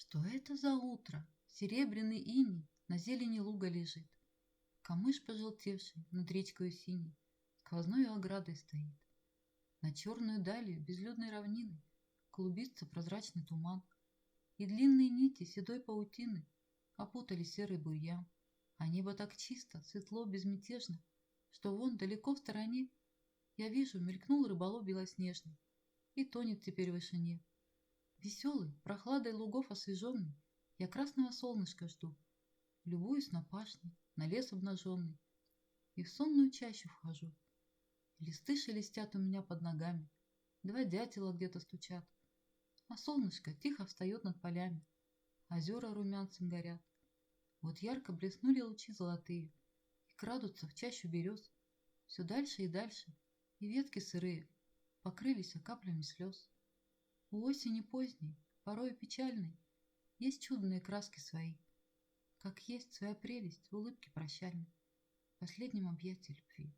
Что это за утро? Серебряный иней на зелени луга лежит. Камыш пожелтевший над речкою синей сквозною оградой стоит. На черную далью безлюдной равнины клубится прозрачный туман, и длинные нити седой паутины опутали серый бурьян. А небо так чисто, светло, безмятежно, что вон далеко в стороне я вижу, мелькнул рыболов белоснежный и тонет теперь в вышине. Веселый, прохладой лугов освеженный, я красного солнышка жду, любуюсь на пашни, на лес обнаженный, и в сонную чащу вхожу. Листы шелестят у меня под ногами, два дятела где-то стучат, а солнышко тихо встает над полями, озера румянцем горят. Вот ярко блеснули лучи золотые и крадутся в чащу берез, все дальше и дальше, и ветки сырые покрылись каплями слез. У осени поздней, порой печальной, есть чудные краски свои, как есть своя прелесть в улыбке прощальной, в последнем объятии любви.